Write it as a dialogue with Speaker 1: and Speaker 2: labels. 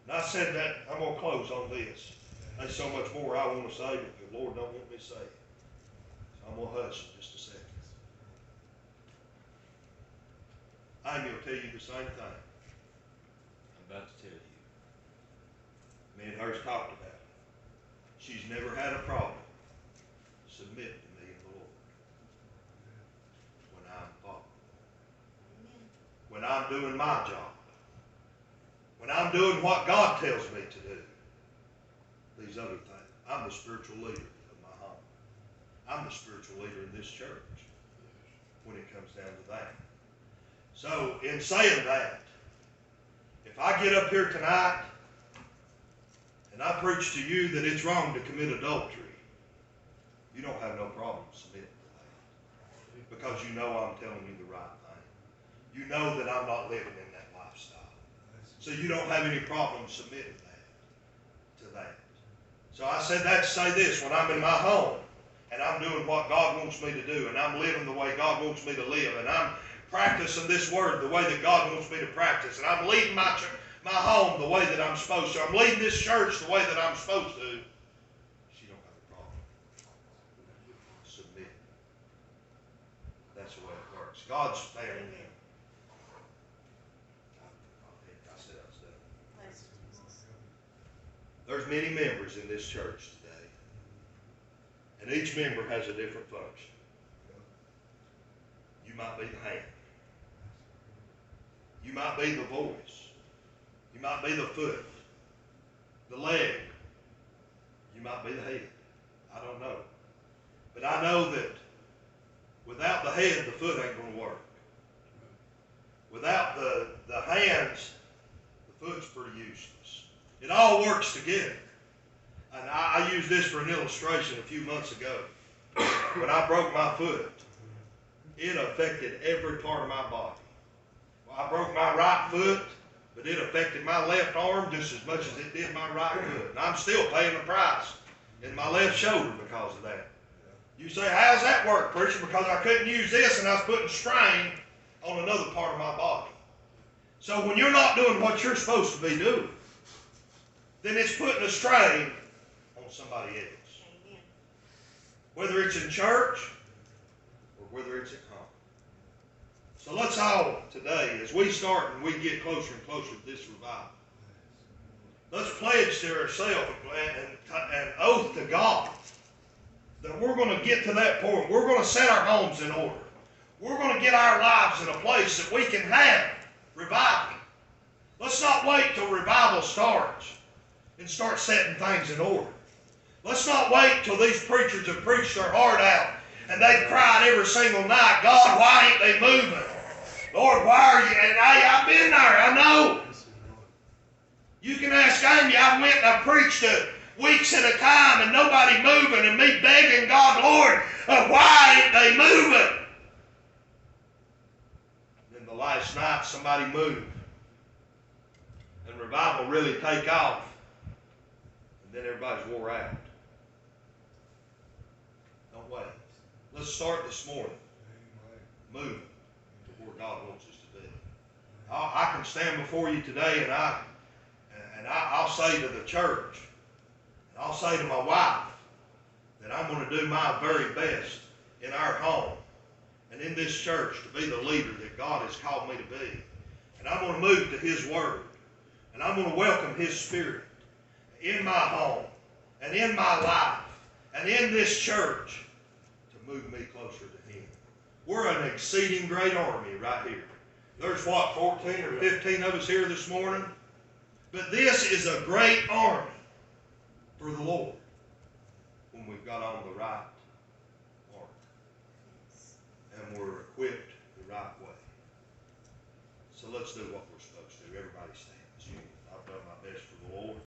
Speaker 1: And I said that, I'm going to close on this. There's so much more I want to say, but the Lord don't want me to say it. So I'm going to hush in just a second. Amy will tell you the same thing I'm about to tell you. Me and her's talked about it. She's never had a problem submitting to me and the Lord when I'm following. When I'm doing my job. When I'm doing what God tells me to do. These other things. I'm the spiritual leader of my home. I'm the spiritual leader in this church when it comes down to that. So, in saying that, if I get up here tonight and I preach to you that it's wrong to commit adultery, you don't have no problem submitting to that. Because you know I'm telling you the right thing. You know that I'm not living in that lifestyle. So you don't have any problem submitting to that. So I said that to say this, when I'm in my home and I'm doing what God wants me to do and I'm living the way God wants me to live and I'm practicing this word the way that God wants me to practice and I'm leading my home the way that I'm supposed to, I'm leading this church the way that I'm supposed to, she don't have a problem. Submit. That's the way it works. God's family. I said I was done. There's many members in this church today, and each member has a different function. You might be the hand. You might be the voice. You might be the foot, the leg. You might be the head. I don't know. But I know that without the head, the foot ain't going to work. Without the hands, the foot's pretty useless. It all works together. And I used this for an illustration a few months ago. When I broke my foot, it affected every part of my body. Well, I broke my right foot, but it affected my left arm just as much as it did my right foot. And I'm still paying the price in my left shoulder because of that. You say, how's that work, preacher? Because I couldn't use this and I was putting strain on another part of my body. So when you're not doing what you're supposed to be doing, then it's putting a strain on somebody else. Amen. Whether it's in church or whether it's at home. So let's all today, as we start and we get closer and closer to this revival, let's pledge to ourselves an oath to God that we're going to get to that point. We're going to set our homes in order. We're going to get our lives in a place that we can have revival. Let's not wait till revival starts and start setting things in order. Let's not wait till these preachers have preached their heart out and they've cried every single night, God, why ain't they moving? Lord, why are you? And I've been there, I know. You can ask Amy, I went and I preached weeks at a time and nobody moving and me begging God, Lord, why ain't they moving? Then the last night somebody moved and revival really take off and then everybody's wore out. Don't wait. Let's start this morning moving to where God wants us to be. I can stand before you today and I'll say to the church, and I'll say to my wife that I'm going to do my very best in our home and in this church to be the leader that God has called me to be. And I'm going to move to His Word. And I'm going to welcome His Spirit in my home and in my life and in this church to move me closer to Him. We're an exceeding great army right here. There's what, 14 or 15 of us here this morning? But this is a great army for the Lord when we've got on the right armor and we're equipped the right way. So let's do what we're supposed to. Everybody stand. I've done my best for the Lord.